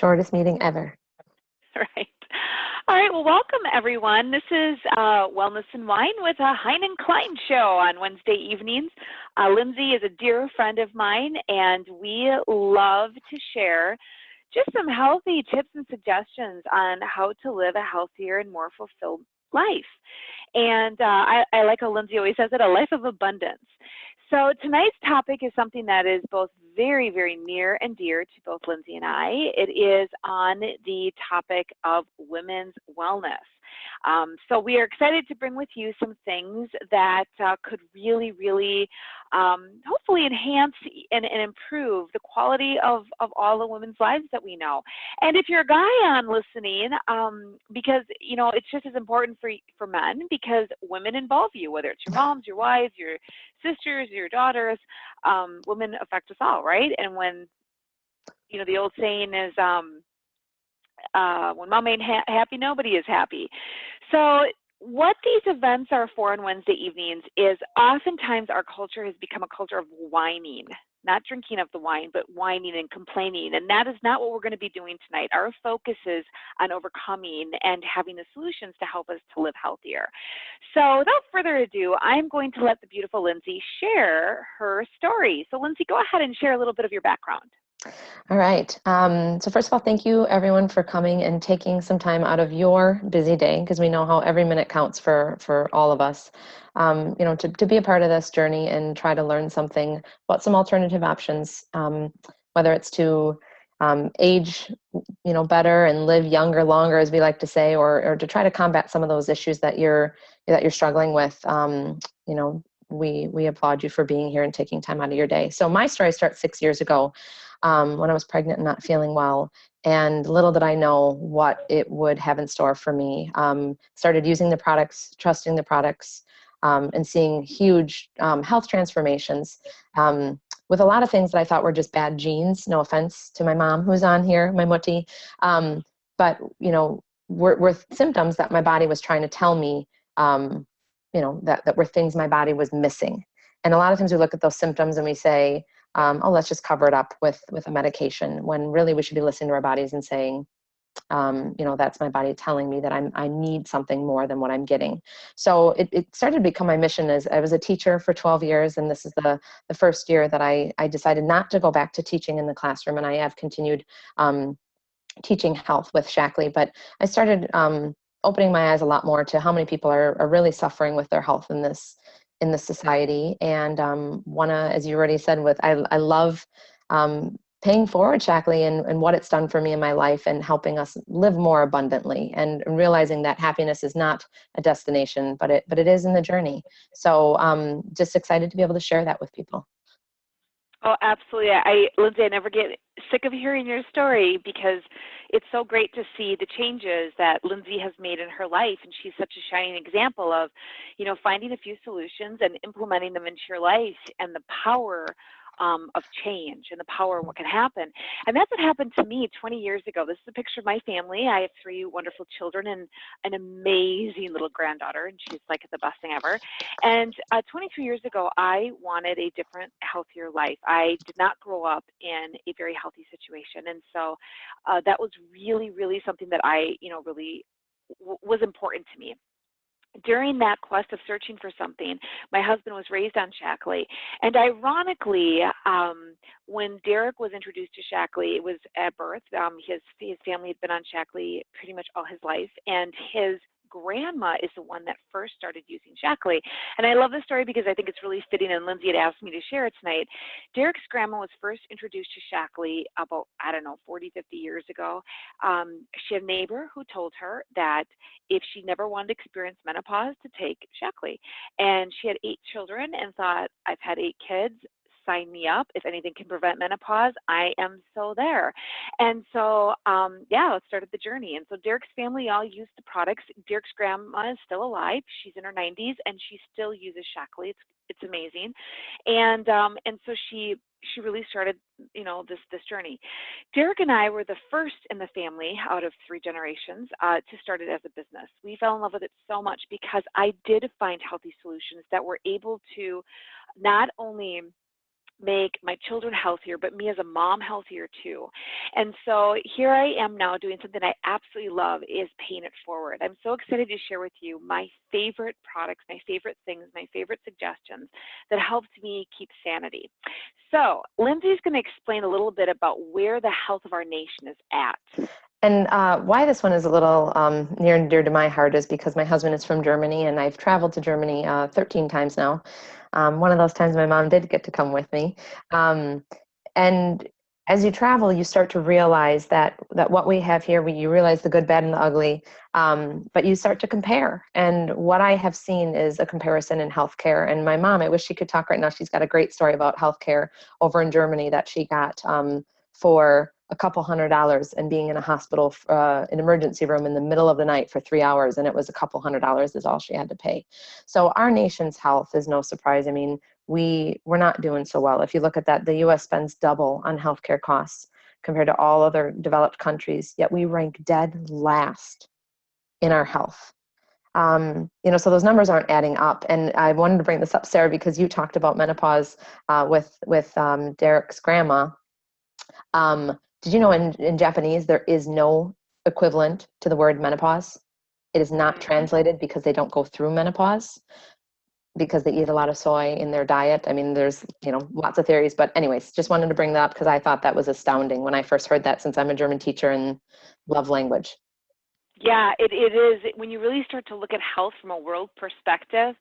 shortest meeting ever. Right. All right. Well, welcome everyone. This is Wellness and Wine with a Hein and Klein show on Wednesday evenings. Lindsay is a dear friend of mine, and we love to share just some healthy tips and suggestions on how to live a healthier and more fulfilled life. And I like how Lindsay always says it, a life of abundance. So tonight's topic is something that is both very, very near and dear to both Lindsay and I. It is on the topic of women's wellness. So we are excited to bring with you some things that could really, really hopefully enhance and improve the quality of all the women's lives that we know. And if you're a guy on listening, because, you know, it's just as important for men because women involve you, whether it's your moms, your wives, your sisters, your daughters, women affect us all, right? And when, you know, the old saying is, when mom ain't happy, nobody is happy. So what these events are for on Wednesday evenings is oftentimes our culture has become a culture of whining, not drinking of the wine, but whining and complaining. And that is not what we're going to be doing tonight. Our focus is on overcoming and having the solutions to help us to live healthier. So without further ado, I'm going to let the beautiful Lindsay share her story. So Lindsay, go ahead and share a little bit of your background. All right. So first of all, thank you everyone for coming and taking some time out of your busy day, because we know how every minute counts for all of us, you know, to be a part of this journey and try to learn something about some alternative options, whether it's to age, you know, better and live younger, longer, as we like to say, or to try to combat some of those issues that you're struggling with. You know, we applaud you for being here and taking time out of your day. So my story starts 6 years ago. When I was pregnant and not feeling well. And little did I know what it would have in store for me. Started using the products, trusting the products, and seeing huge health transformations with a lot of things that I thought were just bad genes. No offense to my mom who's on here, my mutti. But, you know, were symptoms that my body was trying to tell me, you know, that were things my body was missing. And a lot of times we look at those symptoms and we say, oh, let's just cover it up with a medication, when really we should be listening to our bodies and saying, you know, that's my body telling me that I need something more than what I'm getting. So it started to become my mission. As I was a teacher for 12 years, and this is the first year that I decided not to go back to teaching in the classroom, and I have continued teaching health with Shackley. But I started opening my eyes a lot more to how many people are really suffering with their health in this society, and wanna, as you already said, I love paying forward Shackley and what it's done for me in my life, and helping us live more abundantly, and realizing that happiness is not a destination, but it is in the journey. So just excited to be able to share that with people. Oh, absolutely. Lindsay, I never get sick of hearing your story, because it's so great to see the changes that Lindsay has made in her life. And she's such a shining example of, you know, finding a few solutions and implementing them into your life, and the power of change and the power of what can happen. And that's what happened to me 20 years ago. This is a picture of my family. I have 3 wonderful children and an amazing little granddaughter, and she's like the best thing ever. And 23 years ago, I wanted a different, healthier life. I did not grow up in a very healthy situation. And so that was really, really something that I, you know, really was important to me. During that quest of searching for something, my husband was raised on Shackley. And ironically, when Derek was introduced to Shackley, it was at birth. His family had been on Shackley pretty much all his life. And his grandma is the one that first started using Shackley. And I love this story because I think it's really fitting, and Lindsay had asked me to share it tonight. Derek's grandma was first introduced to Shackley about, 40, 50 years ago. She had a neighbor who told her that if she never wanted to experience menopause, to take Shackley. And she had 8 children and thought, I've had 8 kids. Sign me up. If anything can prevent menopause, I am so there. And so, it started the journey. And so Derek's family all used the products. Derek's grandma is still alive. She's in her 90s, and she still uses Shackley. It's amazing. And so she really started, you know, this journey. Derek and I were the first in the family out of 3 generations to start it as a business. We fell in love with it so much because I did find healthy solutions that were able to not only make my children healthier, but me as a mom healthier too. And so here I am now doing something I absolutely love, is paying it forward. I'm so excited to share with you my favorite products, my favorite things, my favorite suggestions that helped me keep sanity. So Lindsay's going to explain a little bit about where the health of our nation is at. And why this one is a little near and dear to my heart is because my husband is from Germany, and I've traveled to Germany 13 times now. One of those times my mom did get to come with me. Um, and as you travel, you start to realize that what we have here, you realize the good, bad, and the ugly, but you start to compare. And what I have seen is a comparison in healthcare. And my mom, I wish she could talk right now. She's got a great story about healthcare over in Germany that she got for a couple $100 and being in a hospital, an emergency room in the middle of the night for 3 hours, and it was a couple $100 is all she had to pay. So our nation's health is no surprise. I mean, we're not doing so well. If you look at that, the U.S. spends double on healthcare costs compared to all other developed countries, yet we rank dead last in our health. So those numbers aren't adding up. And I wanted to bring this up, Sarah, because you talked about menopause with Derek's grandma. Did you know in Japanese there is no equivalent to the word menopause? It is not translated because they don't go through menopause, because they eat a lot of soy in their diet. I mean, there's lots of theories, but anyways, just wanted to bring that up because I thought that was astounding when I first heard that, since I'm a German teacher and love language. Yeah, it is. When you really start to look at health from a world perspective,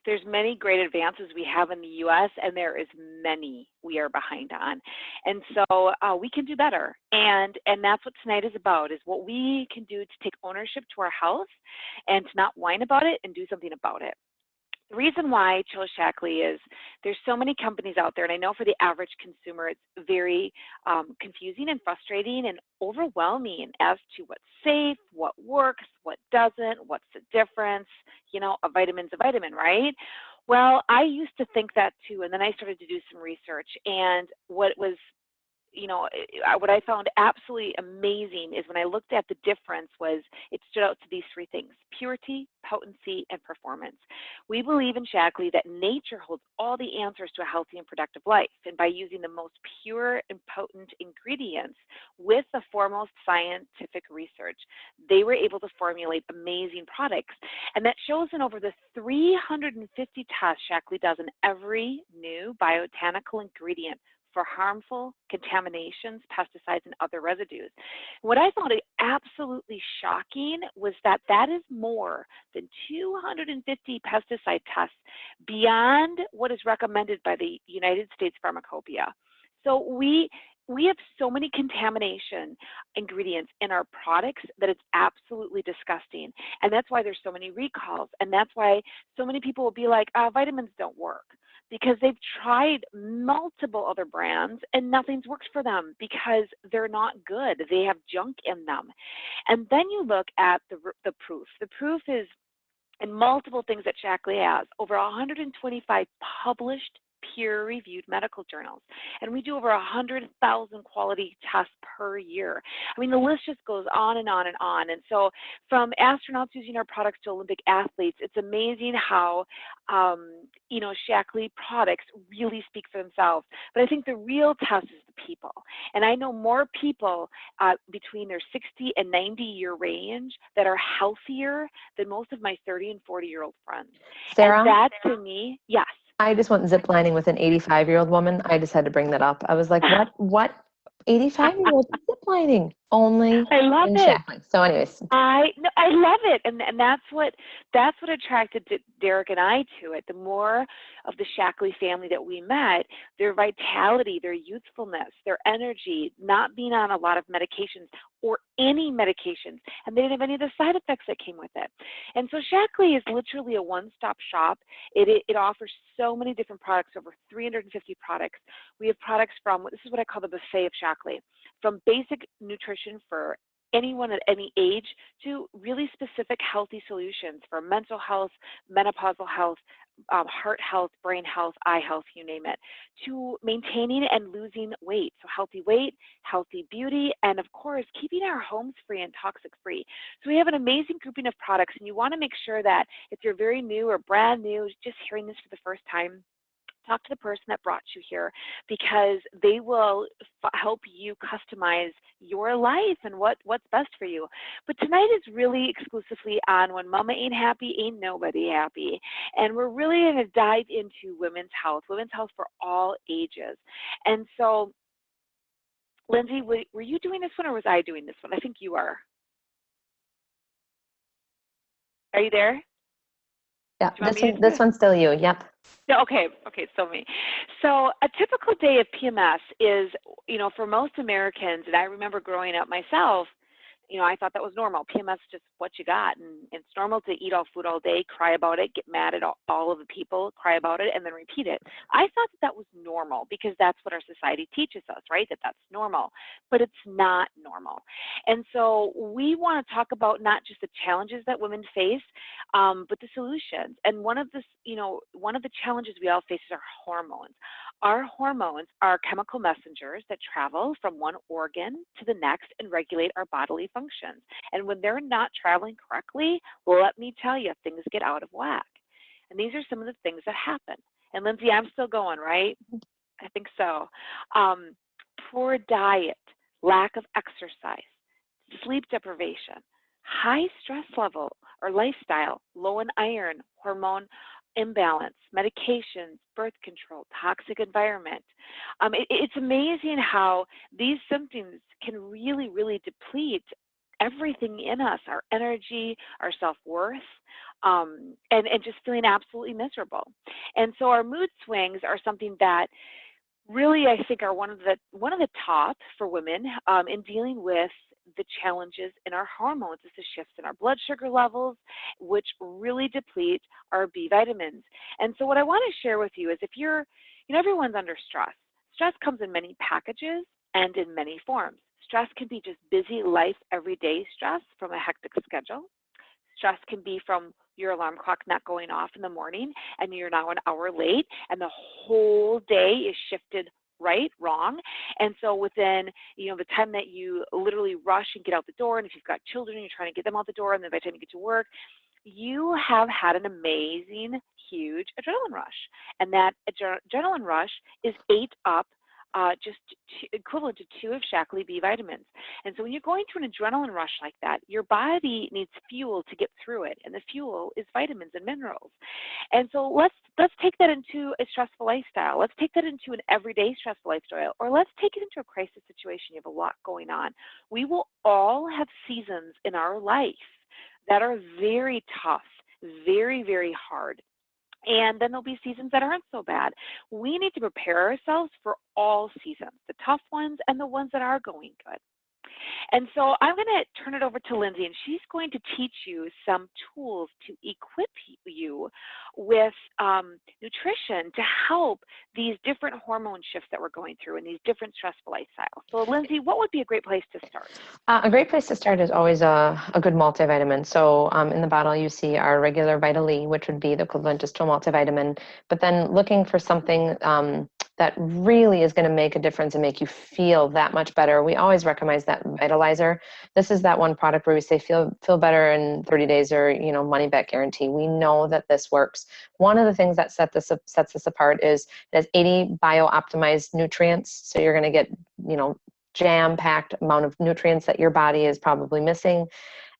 there's many great advances we have in the U.S., and there is many we are behind on. And so we can do better. And that's what tonight is about, is what we can do to take ownership to our health and to not whine about it and do something about it. The reason why I chose Shaklee is there's so many companies out there, and I know for the average consumer it's very confusing and frustrating and overwhelming as to what's safe, what works, what doesn't, what's the difference. A vitamin's a vitamin, right? Well, I used to think that too, and then I started to do some research, and what I found absolutely amazing is when I looked at the difference was it stood out to these three things: purity, potency, and performance. We believe in Shaklee that nature holds all the answers to a healthy and productive life. And by using the most pure and potent ingredients with the foremost scientific research, they were able to formulate amazing products. And that shows in over the 350 tests Shaklee does in every new botanical ingredient for harmful contaminations, pesticides, and other residues. What I found absolutely shocking was that is more than 250 pesticide tests beyond what is recommended by the United States Pharmacopoeia. So we have so many contamination ingredients in our products that it's absolutely disgusting. And that's why there's so many recalls. And that's why so many people will be like, vitamins don't work, because they've tried multiple other brands and nothing's worked for them because they're not good. They have junk in them. And then you look at the proof. The proof is in multiple things that Shaklee has, over 125 published peer-reviewed medical journals. And we do over 100,000 quality tests per year. I mean, the list just goes on and on and on. And so from astronauts using our products to Olympic athletes, it's amazing how, Shaklee products really speak for themselves. But I think the real test is the people. And I know more people between their 60 and 90-year range that are healthier than most of my 30 and 40-year-old friends. Sarah? And that, to me, yes. I just went ziplining with an 85-year-old woman. I just had to bring that up. I was like, what 85-year-old ziplining? Only I love in it. Shaklee. So anyways. I love it, and that's what attracted Derek and I to it. The more of the Shaklee family that we met, their vitality, their youthfulness, their energy, not being on a lot of medications or any medications, and they didn't have any of the side effects that came with it. And so Shaklee is literally a one-stop shop. It offers so many different products, over 350 products. We have products from, this is what I call the buffet of Shaklee, from basic nutrition for anyone at any age to really specific healthy solutions for mental health, menopausal health, heart health, brain health, eye health, you name it, to maintaining and losing weight. So healthy weight, healthy beauty, and of course, keeping our homes free and toxic free. So we have an amazing grouping of products, and you want to make sure that if you're very new or brand new, just hearing this for the first time, talk to the person that brought you here, because they will help you customize your life and what's best for you. But tonight is really exclusively on when mama ain't happy, ain't nobody happy. And we're really going to dive into women's health for all ages. And so, Lindsay, were you doing this one or was I doing this one? I think you are. Are you there? Yeah, this one's still you. Yep. Yeah, okay, so me. So a typical day of PMS is, for most Americans, and I remember growing up myself, I thought that was normal. PMS is just what you got, and it's normal to eat all food all day, cry about it, get mad at all of the people, cry about it, and then repeat it. I thought that was normal because that's what our society teaches us, right? That's normal, but it's not normal. And so we want to talk about not just the challenges that women face, but the solutions. And one of the challenges we all face is our hormones. Our hormones are chemical messengers that travel from one organ to the next and regulate our bodily functions. And when they're not traveling correctly, let me tell you, things get out of whack. And these are some of the things that happen. And Lindsay, I'm still going, right? I think so. Poor diet, lack of exercise, sleep deprivation, high stress level or lifestyle, low in iron, hormone imbalance, medications, birth control, toxic environment. It's amazing how these symptoms can really, really deplete everything in us, our energy, our self-worth, and just feeling absolutely miserable. And so our mood swings are something that really I think are one of the top for women in dealing with the challenges in our hormones. Is the shifts in our blood sugar levels, which really deplete our B vitamins. And so what I want to share with you is if everyone's under stress. Stress comes in many packages and in many forms. Stress can be just busy life, everyday stress from a hectic schedule. Stress can be from your alarm clock not going off in the morning and you're now an hour late and the whole day is shifted right, wrong. And so within, the time that you literally rush and get out the door, and if you've got children, you're trying to get them out the door, and then by the time you get to work, you have had an amazing, huge adrenaline rush. And that adrenaline rush is ate up just equivalent to 2 of Shaklee B vitamins. And so when you're going through an adrenaline rush like that, your body needs fuel to get through it, and the fuel is vitamins and minerals. And so let's take that into a stressful lifestyle. Let's take that into an everyday stressful lifestyle, or let's take it into a crisis situation. You have a lot going on. We will all have seasons in our life that are very tough, very, very hard. And then there'll be seasons that aren't so bad. We need to prepare ourselves for all seasons, the tough ones and the ones that are going good. And so I'm going to turn it over to Lindsay, and she's going to teach you some tools to equip you with nutrition to help these different hormone shifts that we're going through and these different stressful lifestyles. So Lindsay, what would be a great place to start? A great place to start is always a good multivitamin. So in the bottle you see our regular Vital E, which would be the equivalent just to a multivitamin, but then looking for something that really is going to make a difference and make you feel that much better. We always recommend that Vitalizer. This is that one product where we say feel better in 30 days or money back guarantee. We know that this works. One of the things that sets this apart is it has 80 bio-optimized nutrients. So you're going to get jam-packed amount of nutrients that your body is probably missing.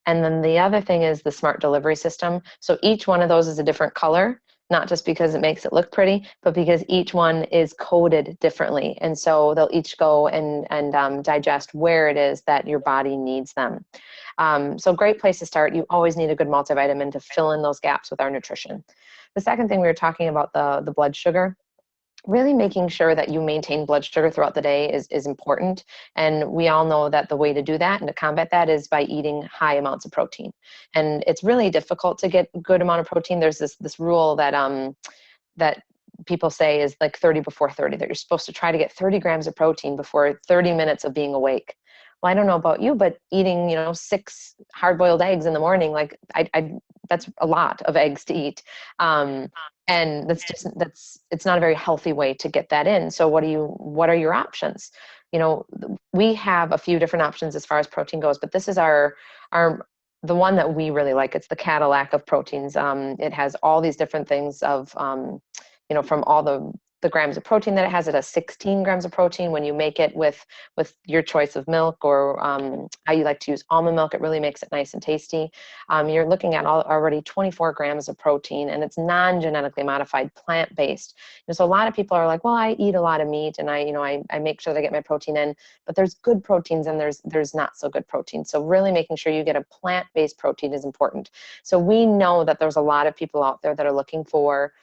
And then the other thing is the smart delivery system. So each one of those is a different color, not just because it makes it look pretty, but because each one is coded differently. And so they'll each go and digest where it is that your body needs them. So great place to start. You always need a good multivitamin to fill in those gaps with our nutrition. The second thing we were talking about, the blood sugar. Really making sure that you maintain blood sugar throughout the day is important. And we all know that the way to do that and to combat that is by eating high amounts of protein. And it's really difficult to get a good amount of protein. There's this rule that that people say is like 30 before 30, that you're supposed to try to get 30 grams of protein before 30 minutes of being awake. Well, I don't know about you, but eating, 6 hard-boiled eggs in the morning, like that's a lot of eggs to eat. And it's not a very healthy way to get that in. So what are your options? We have a few different options as far as protein goes, but this is the one that we really like. It's the Cadillac of proteins. It has all these different things of, from all the the grams of protein that it has. It has 16 grams of protein. When you make it with your choice of milk, or how you like to use almond milk, it really makes it nice and tasty. You're looking at already 24 grams of protein, and it's non-genetically modified, plant-based. So a lot of people are like, well, I eat a lot of meat, and I make sure that I get my protein in, but there's good proteins and there's not so good protein. So really making sure you get a plant-based protein is important. So we know that there's a lot of people out there that are looking for,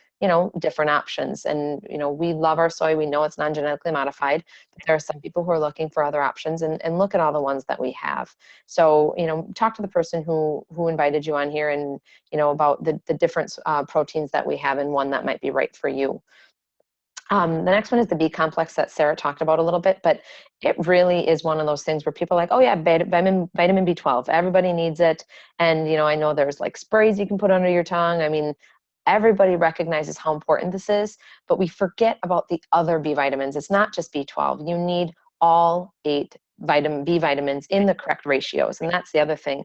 different options. And, we love our soy. We know it's non-genetically modified, but there are some people who are looking for other options, and look at all the ones that we have. So, talk to the person who invited you on here, and, about the different proteins that we have, and one that might be right for you. The next one is the B complex that Sarah talked about a little bit, but it really is one of those things where people are like, oh yeah, vitamin B12, everybody needs it. And, I know there's like sprays you can put under your tongue. I mean, everybody recognizes how important this is, but we forget about the other B vitamins. It's not just B12. You need all 8 B vitamins in the correct ratios. And that's the other thing.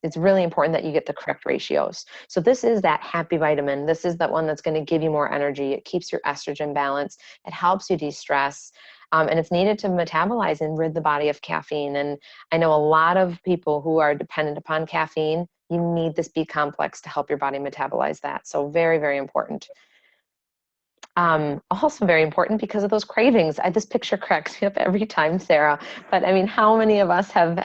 It's really important that you get the correct ratios. So this is that happy vitamin. This is that one that's going to give you more energy. It keeps your estrogen balance. It helps you de-stress. And it's needed to metabolize and rid the body of caffeine. And I know a lot of people who are dependent upon caffeine. You need this B complex to help your body metabolize that. So very, very important. Also very important because of those cravings. This picture cracks me up every time, Sarah. But I mean, how many of us have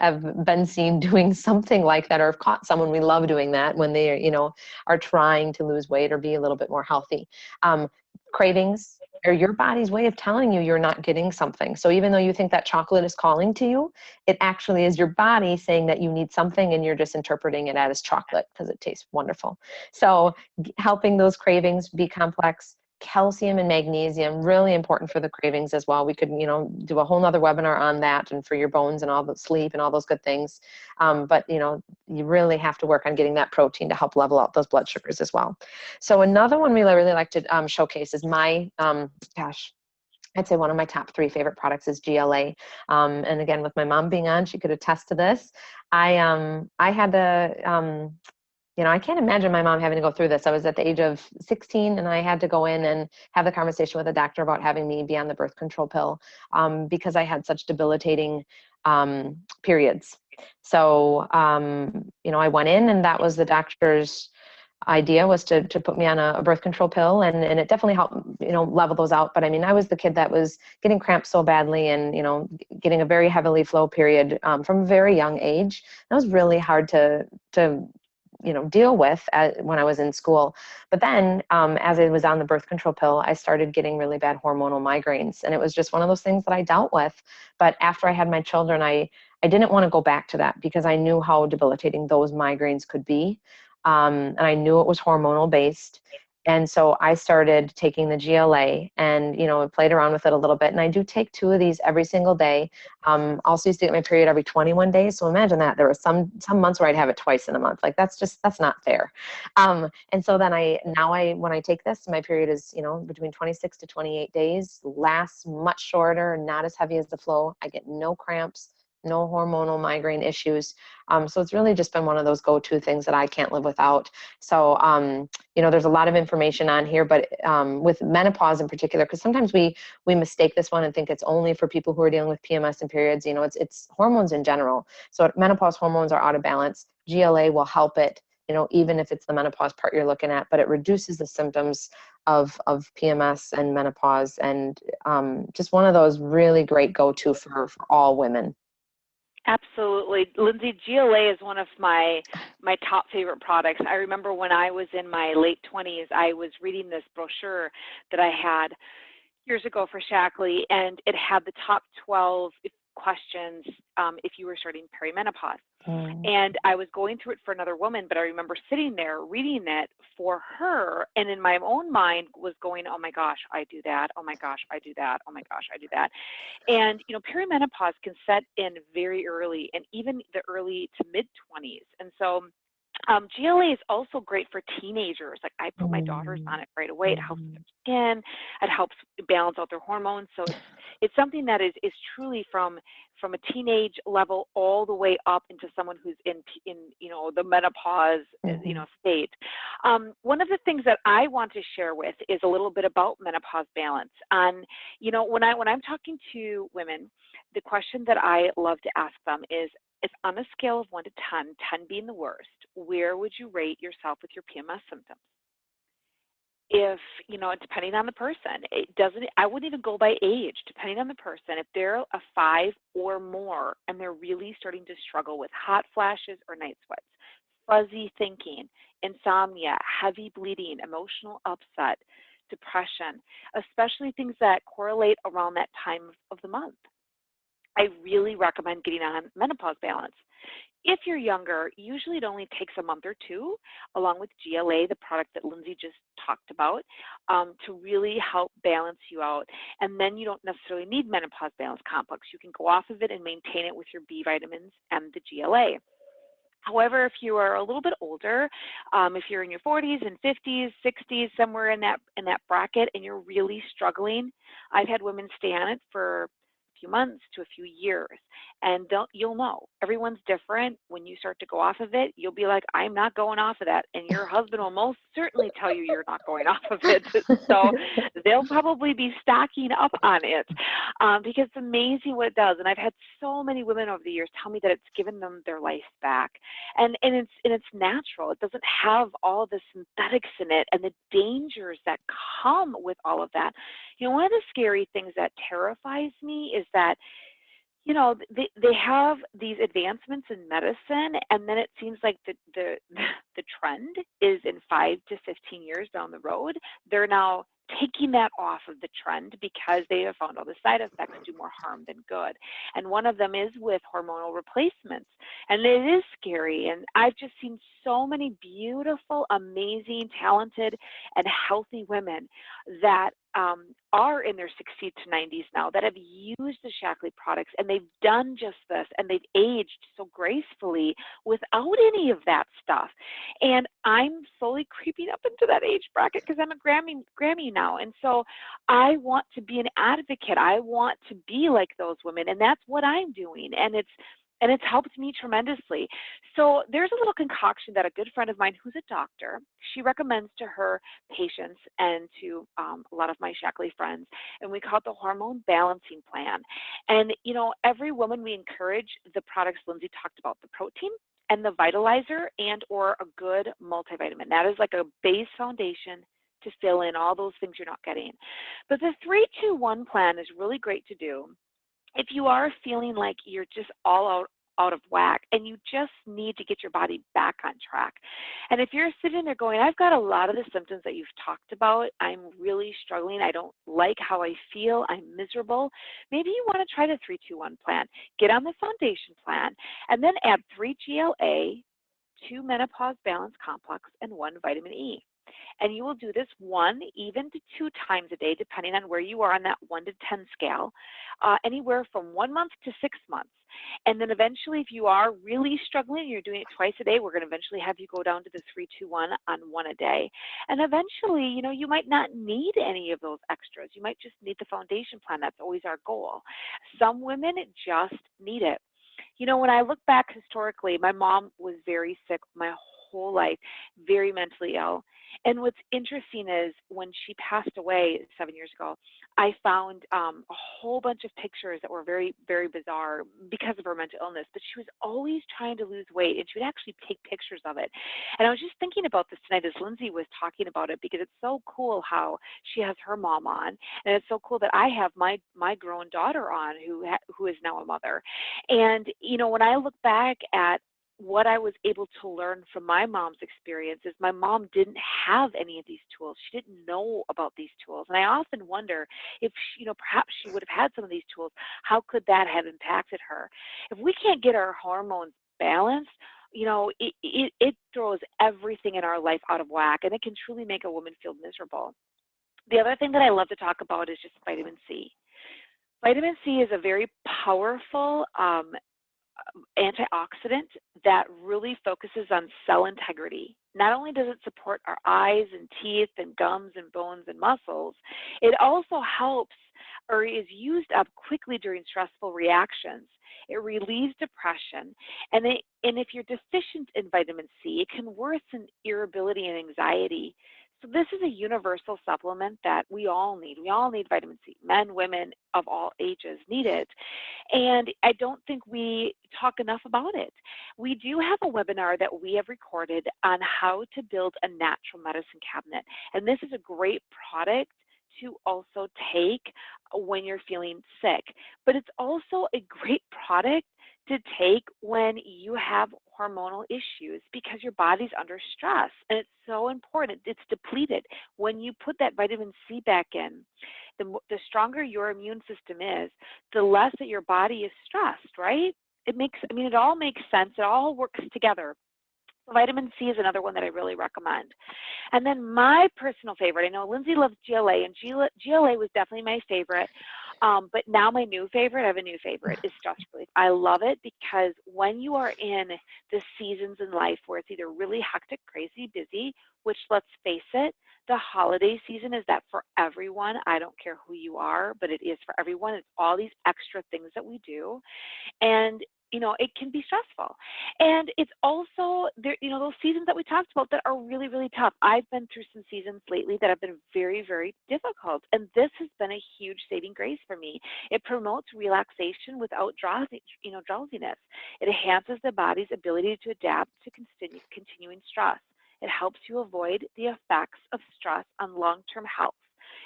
been seen doing something like that, or have caught someone we love doing that when they, are trying to lose weight or be a little bit more healthy? Cravings are your body's way of telling you you're not getting something. So even though you think that chocolate is calling to you, it actually is your body saying that you need something, and you're just interpreting it as chocolate because it tastes wonderful. So helping those cravings be complex. Calcium and magnesium, really important for the cravings as well. We could, do a whole nother webinar on that, and for your bones and all the sleep and all those good things. But, you really have to work on getting that protein to help level out those blood sugars as well. So another one we really like to showcase is my, I'd say one of my top 3 favorite products is GLA. And again, with my mom being on, she could attest to this. I had to, I can't imagine my mom having to go through this. I was at the age of 16, and I had to go in and have the conversation with a doctor about having me be on the birth control pill, because I had such debilitating periods. So, I went in, and that was the doctor's idea, was to put me on a birth control pill, and it definitely helped, level those out. But I mean, I was the kid that was getting cramps so badly, and, getting a very heavily flow period from a very young age. That was really hard to deal with when I was in school. But then as I was on the birth control pill, I started getting really bad hormonal migraines. And it was just one of those things that I dealt with. But after I had my children, I didn't want to go back to that, because I knew how debilitating those migraines could be. And I knew it was hormonal based. And so I started taking the GLA, and, played around with it a little bit. And I do take 2 of these every single day. Also used to get my period every 21 days. So imagine that. There were some months where I'd have it twice in a month. Like, that's not fair. And so then when I take this, my period is, between 26 to 28 days, lasts much shorter, not as heavy as the flow. I get no cramps, no hormonal migraine issues. So it's really just been one of those go-to things that I can't live without. So, there's a lot of information on here, but with menopause in particular, because sometimes we mistake this one and think it's only for people who are dealing with PMS and periods. It's hormones in general. So menopause hormones are out of balance. GLA will help it, even if it's the menopause part you're looking at, but it reduces the symptoms of PMS and menopause, and just one of those really great go-to for all women. Absolutely. Lindsay, GLA is one of my top favorite products. I remember when I was in my late 20s, I was reading this brochure that I had years ago for Shackley, and it had the top 12 questions if you were starting perimenopause. And I was going through it for another woman, but I remember sitting there reading it for her, and in my own mind was going, oh my gosh, I do that. Oh my gosh, I do that. Oh my gosh, I do that. And, perimenopause can set in very early, and even the early to mid 20s. And so GLA is also great for teenagers. Like I put my daughters Mm, on it right away. It helps with mhm, their skin. It helps balance out their hormones. So it's something that is truly from a teenage level all the way up into someone who's in the menopause mhm, state. One of the things that I want to share with is a little bit about menopause balance. And when I'm talking to women, the question that I love to ask them is on a scale of 1 to 10, 10 being the worst, where would you rate yourself with your PMS symptoms? If, depending on the person, I wouldn't even go by age, depending on the person. If they're a 5 or more and they're really starting to struggle with hot flashes or night sweats, fuzzy thinking, insomnia, heavy bleeding, emotional upset, depression, especially things that correlate around that time of the month, I really recommend getting on menopause balance. If you're younger, usually it only takes a month or two, along with GLA, the product that Lindsay just talked about, to really help balance you out. And then you don't necessarily need menopause balance complex. You can go off of it and maintain it with your B vitamins and the GLA. However, if you are a little bit older, if you're in your 40s and 50s, 60s, somewhere in that bracket, and you're really struggling, I've had women stay on it for a few months to a few years, and you'll know everyone's different. When you start to go off of it, you'll be like, "I'm not going off of that," and your husband will most certainly tell you you're not going off of it. So they'll probably be stocking up on it because it's amazing what it does. And I've had so many women over the years tell me that it's given them their life back and it's natural. It doesn't have all the synthetics in it and the dangers that come with all of that. One of the scary things that terrifies me is that they have these advancements in medicine, and then it seems like the trend is in 5 to 15 years down the road, they're now taking that off of the trend because they have found all the side effects do more harm than good. And one of them is with hormonal replacements. And it is scary. And I've just seen so many beautiful, amazing, talented, and healthy women that are in their 60s to 90s now that have used the Shackley products, and they've done just this, and they've aged so gracefully without any of that stuff. And I'm slowly creeping up into that age bracket because I'm a Grammy now, and so I want to be an advocate. I want to be like those women, and that's what I'm doing, and it's helped me tremendously. So there's a little concoction that a good friend of mine who's a doctor, she recommends to her patients and to a lot of my Shackley friends, and we call it the hormone balancing plan. And every woman, we encourage the products Lindsay talked about, the protein and the vitalizer and or a good multivitamin. That is like a base foundation to fill in all those things you're not getting. But the 3-2-1 plan is really great to do if you are feeling like you're just all out of whack and you just need to get your body back on track. And if you're sitting there going, I've got a lot of the symptoms that you've talked about, I'm really struggling, I don't like how I feel, I'm miserable, maybe you want to try the 3-2-1 plan. Get on the foundation plan and then add 3 GLA, 2 menopause balance complex, and 1 vitamin E. And you will do this 1 even to 2 times a day, depending on where you are on that 1 to 10 scale, anywhere from 1 month to 6 months. And then eventually, if you are really struggling and you're doing it twice a day, we're going to eventually have you go down to the 3-2-1 on 1 a day. And eventually, you might not need any of those extras. You might just need the foundation plan. That's always our goal. Some women just need it. When I look back historically, my mom was very sick my whole life, very mentally ill. And what's interesting is when she passed away 7 years ago, I found a whole bunch of pictures that were very, very bizarre because of her mental illness. But she was always trying to lose weight, and she would actually take pictures of it. And I was just thinking about this tonight as Lindsay was talking about it, because it's so cool how she has her mom on, and it's so cool that I have my grown daughter on who is now a mother. And when I look back at what I was able to learn from my mom's experiences, my mom didn't have any of these tools. She didn't know about these tools. And I often wonder if, perhaps she would have had some of these tools, how could that have impacted her? If we can't get our hormones balanced, it throws everything in our life out of whack, and it can truly make a woman feel miserable. The other thing that I love to talk about is just vitamin C. Vitamin C is a very powerful antioxidant that really focuses on cell integrity. Not only does it support our eyes and teeth and gums and bones and muscles, it also helps or is used up quickly during stressful reactions. It relieves depression, and if you're deficient in vitamin C, it can worsen irritability and anxiety. So this is a universal supplement that we all need. We all need vitamin C. Men, women of all ages need it. And I don't think we talk enough about it. We do have a webinar that we have recorded on how to build a natural medicine cabinet. And this is a great product to also take when you're feeling sick. But it's also a great product to take when you have hormonal issues because your body's under stress. And it's so important. It's depleted. When you put that vitamin C back in, the stronger your immune system is, the less that your body is stressed, right? It all makes sense. It all works together. Vitamin C is another one that I really recommend. And then my personal favorite, I know Lindsay loves GLA, and GLA was definitely my favorite. But now my new favorite, I have a new favorite, is stress relief. I love it because when you are in the seasons in life where it's either really hectic, crazy, busy, which let's face it, the holiday season is that for everyone. I don't care who you are, but it is for everyone. It's all these extra things that we do. And it can be stressful. And it's also there, those seasons that we talked about that are really, really tough. I've been through some seasons lately that have been very, very difficult. And this has been a huge saving grace for me. It promotes relaxation without drowsiness. It enhances the body's ability to adapt to continuing stress. It helps you avoid the effects of stress on long-term health.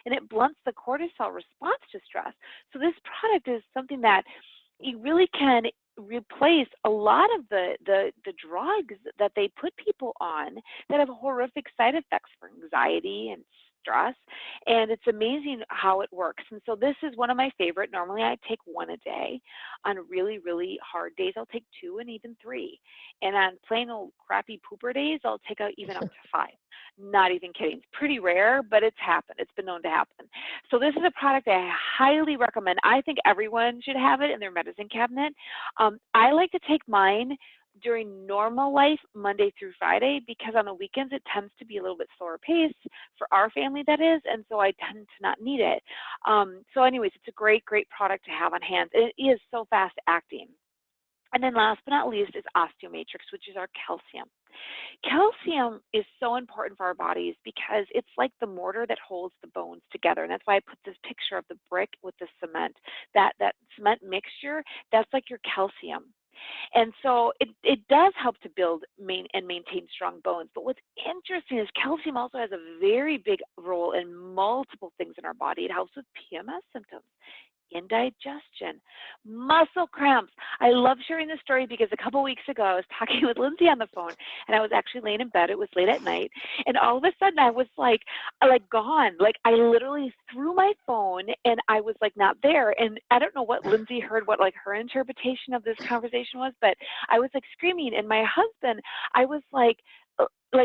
And it blunts the cortisol response to stress. So this product is something that you really can replace a lot of the drugs that they put people on that have horrific side effects for anxiety and stress. And it's amazing how it works. And so this is one of my favorite. Normally I take one a day. On really, really hard days, I'll take 2 and even 3. And on plain old crappy pooper days, I'll take out even up to 5. Not even kidding. It's pretty rare, but it's happened. It's been known to happen. So this is a product I highly recommend. I think everyone should have it in their medicine cabinet. I like to take mine during normal life, Monday through Friday, because on the weekends it tends to be a little bit slower pace for our family, that is, and so I tend to not need it. So anyways, it's a great, great product to have on hand. It is so fast acting. And then last but not least is Osteomatrix, which is our calcium. Calcium is so important for our bodies because it's like the mortar that holds the bones together. And that's why I put this picture of the brick with the cement. That cement mixture, that's like your calcium. And so it does help to build and maintain strong bones. But what's interesting is calcium also has a very big role in multiple things in our body. It helps with PMS symptoms, indigestion, muscle cramps. I love sharing this story because a couple weeks ago I was talking with Lindsay on the phone, and I was actually laying in bed. It was late at night, and all of a sudden I was like gone. Like I literally threw my phone, and I was like not there. And I don't know what Lindsay heard, what like her interpretation of this conversation was, but I was like screaming. And my husband, I was like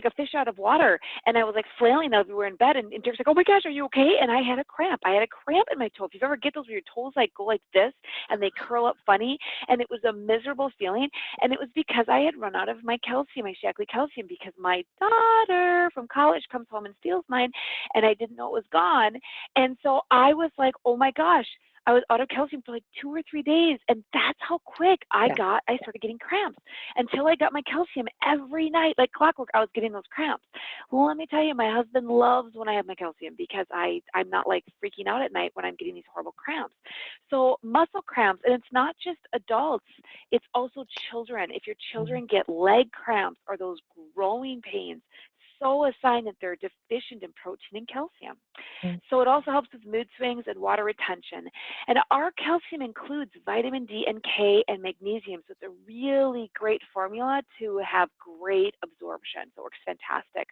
a fish out of water, and I was like flailing everywhere in bed, and Derek's like, oh my gosh, are you okay? And I had a cramp in my toe. If you've ever get those where your toes like go like this and they curl up funny, and it was a miserable feeling, and it was because I had run out of my calcium, my Shaklee calcium, because my daughter from college comes home and steals mine, and I didn't know it was gone. And so I was like, oh my gosh, I was out of calcium for like 2 or 3 days, and that's how quick I started getting cramps. Until I got my calcium every night, like clockwork, I was getting those cramps. Well, let me tell you, my husband loves when I have my calcium because I'm not like freaking out at night when I'm getting these horrible cramps. So muscle cramps, and it's not just adults, it's also children. If your children get leg cramps or those growing pains, so a sign that they're deficient in protein and calcium. So it also helps with mood swings and water retention. And our calcium includes vitamin D and K and magnesium. So it's a really great formula to have great absorption. So it works fantastic.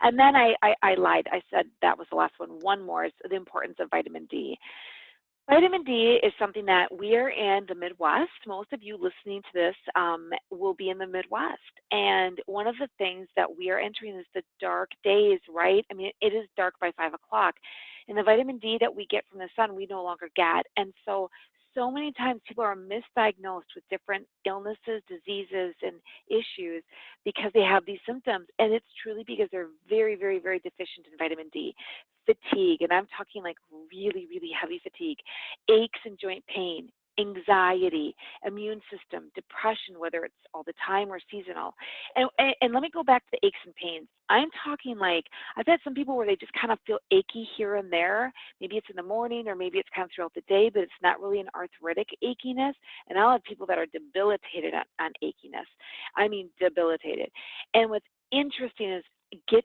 And then I lied. I said that was the last one. One more is the importance of vitamin D. Vitamin D is something that we are in the Midwest. Most of you listening to this will be in the Midwest. And one of the things that we are entering is the dark days, right? I mean, it is dark by 5 o'clock. And the vitamin D that we get from the sun, we no longer get. And so so many times people are misdiagnosed with different illnesses, diseases, and issues because they have these symptoms. And it's truly because they're very, very, very deficient in vitamin D. Fatigue, and I'm talking like really, really heavy fatigue, aches and joint pain, anxiety, immune system, depression, whether it's all the time or seasonal. And let me go back to the aches and pains. I'm talking like I've had some people where they just kind of feel achy here and there. Maybe it's in the morning or maybe it's kind of throughout the day, but it's not really an arthritic achiness. And I'll have people that are debilitated on achiness. I mean, debilitated. And what's interesting is get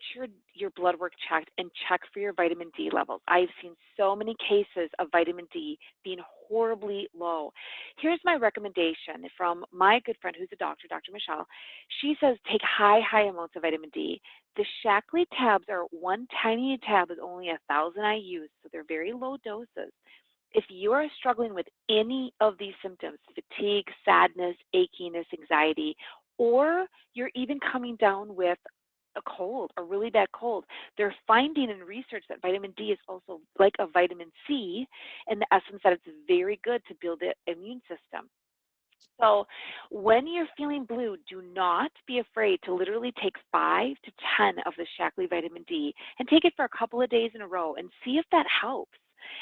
your blood work checked and check for your vitamin D levels. I've seen so many cases of vitamin D being horribly low. Here's my recommendation from my good friend who's a doctor, Dr. Michelle. She says take high amounts of vitamin D. The Shaklee tabs are one tiny tab is only 1,000 IUs, so they're very low doses. If you are struggling with any of these symptoms, fatigue, sadness, achiness, anxiety, or you're even coming down with a cold, a really bad cold, they're finding in research that vitamin D is also like a vitamin C in the essence that it's very good to build the immune system. So when you're feeling blue, do not be afraid to literally take 5 to 10 of the Shaklee vitamin D and take it for a couple of days in a row and see if that helps.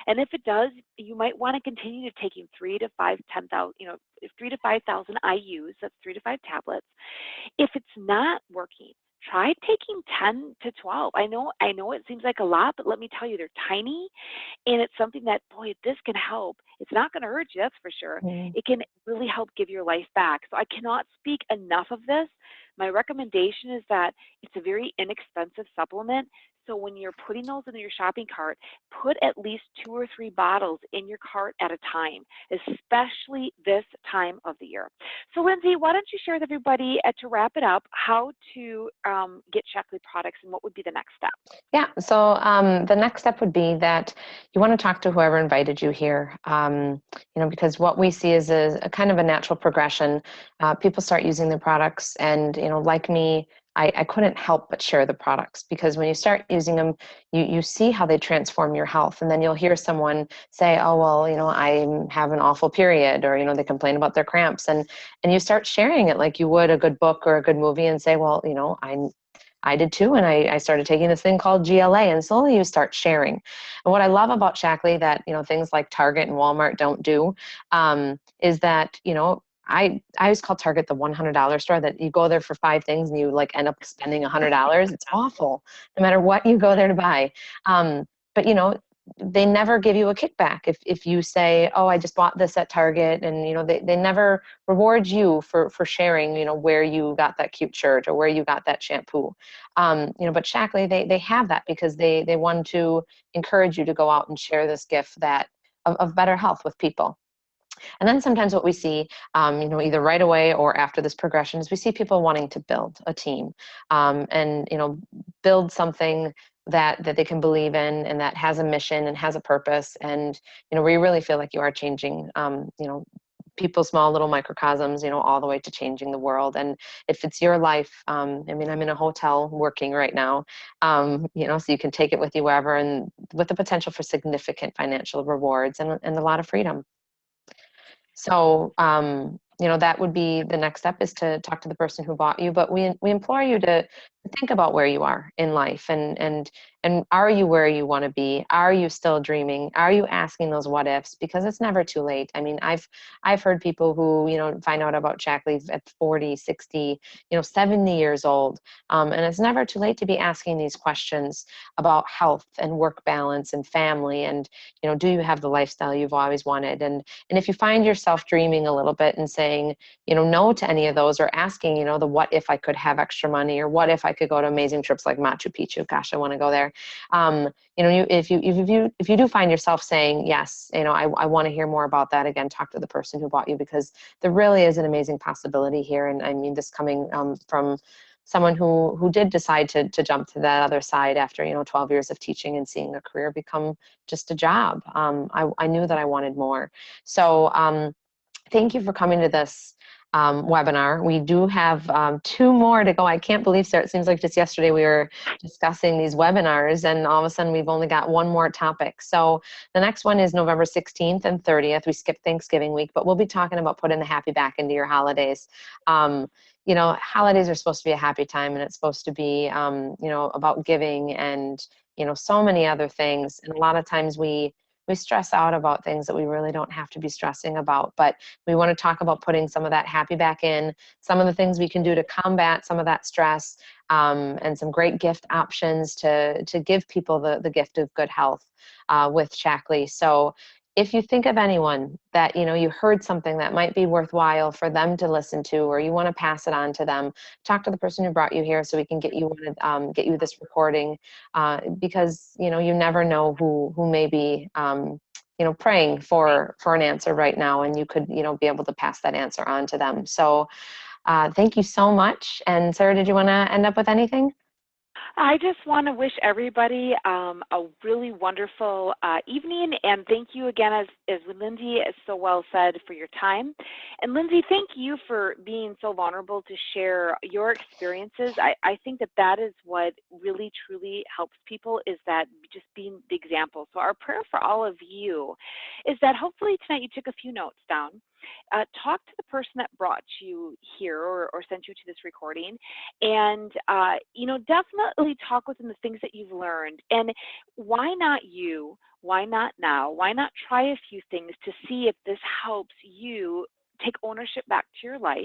And if it does, you might want to continue to taking 3 to 5,000 IUs, that's 3 to 5 tablets. If it's not working, try taking 10 to 12. I know it seems like a lot, but let me tell you, they're tiny, and it's something that, boy, this can help. It's not going to hurt you, that's for sure. Mm. It can really help give your life back. So I cannot speak enough of this. My recommendation is that it's a very inexpensive supplement. So when you're putting those in your shopping cart, put at least 2 or 3 bottles in your cart at a time, especially this time of the year. So Lindsay, why don't you share with everybody to wrap it up how to get Shaklee products and what would be the next step? Yeah, so the next step would be that you want to talk to whoever invited you here, because what we see is a kind of a natural progression. People start using the products, and like me, I couldn't help but share the products, because when you start using them, you see how they transform your health, and then you'll hear someone say, "Oh, well, I have an awful period," or they complain about their cramps, and you start sharing it like you would a good book or a good movie, and say, "Well, I did too, and I started taking this thing called GLA," and slowly you start sharing. And what I love about Shaklee that things like Target and Walmart don't do, is that I always call Target the $100 store, that you go there for 5 things and you like end up spending $100. It's awful, no matter what you go there to buy. But they never give you a kickback if you say, "Oh, I just bought this at Target," and they never reward you for sharing where you got that cute shirt or where you got that shampoo. But Shaklee, they have that because they want to encourage you to go out and share this gift of better health with people. And then sometimes what we see, either right away or after this progression, is we see people wanting to build a team, and build something that they can believe in, and that has a mission and has a purpose, and where you really feel like you are changing, people's small little microcosms, all the way to changing the world. And if it's your life, I'm in a hotel working right now, so you can take it with you wherever, and with the potential for significant financial rewards and a lot of freedom. So, that would be the next step, is to talk to the person who bought you. But we implore you to think about where you are in life, and are you where you want to be? Are you still dreaming? Are you asking those what ifs? Because it's never too late. I mean, I've heard people who, find out about Shaklee at 40, 60, 70 years old. And it's never too late to be asking these questions about health and work balance and family, and, do you have the lifestyle you've always wanted? And if you find yourself dreaming a little bit and saying, no to any of those, or asking, the what if I could have extra money, or what if I could go to amazing trips like Machu Picchu? Gosh, I want to go there. If you do find yourself saying, yes, I want to hear more about that, again, talk to the person who bought you, because there really is an amazing possibility here. And I mean this coming from someone who did decide to jump to that other side after 12 years of teaching and seeing a career become just a job. I knew that I wanted more. So thank you for coming to this. webinar. We do have 2 more to go. I can't believe, Sarah, it seems like just yesterday we were discussing these webinars, and all of a sudden we've only got 1 more topic. So the next one is November 16th and 30th. We skipped Thanksgiving week, but we'll be talking about putting the happy back into your holidays. You know, holidays are supposed to be a happy time, and it's supposed to be, you know, about giving and, you know, so many other things. And a lot of times we stress out about things that we really don't have to be stressing about. But we want to talk about putting some of that happy back in, some of the things we can do to combat some of that stress, and some great gift options to give people the gift of good health with Shackley. So if you think of anyone that, you know, you heard something that might be worthwhile for them to listen to, or you want to pass it on to them, talk to the person who brought you here so we can get you get you this recording, because, you know, you never know who may be, you know, praying for an answer right now, and you could, you know, be able to pass that answer on to them. So thank you so much. And Sarah, did you want to end up with anything? I just want to wish everybody a really wonderful evening, and thank you again, as Lindsay has so well said, for your time. And Lindsay, thank you for being so vulnerable to share your experiences. I think that that is what really truly helps people, is that just being the example. So our prayer for all of you is that hopefully tonight you took a few notes down. Talk to the person that brought you here, or sent you to this recording, and you know, definitely talk with them the things that you've learned. And why not you? Why not now? Why not try a few things to see if this helps you take ownership back to your life?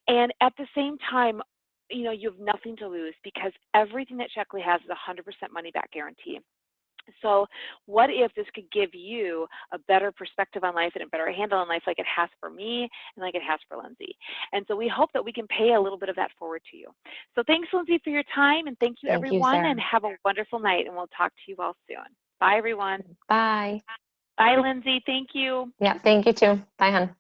And at the same time, you know, you have nothing to lose, because everything that Sheckley has is 100% money back guarantee. So what if this could give you a better perspective on life and a better handle on life, like it has for me and like it has for Lindsay? And so we hope that we can pay a little bit of that forward to you. So thanks, Lindsay, for your time, and thank you, Thank you, everyone, and Sarah. have a wonderful night, and we'll talk to you all soon. Bye, everyone. Bye. Bye, Lindsay. Thank you. Yeah, thank you too. Bye, hon.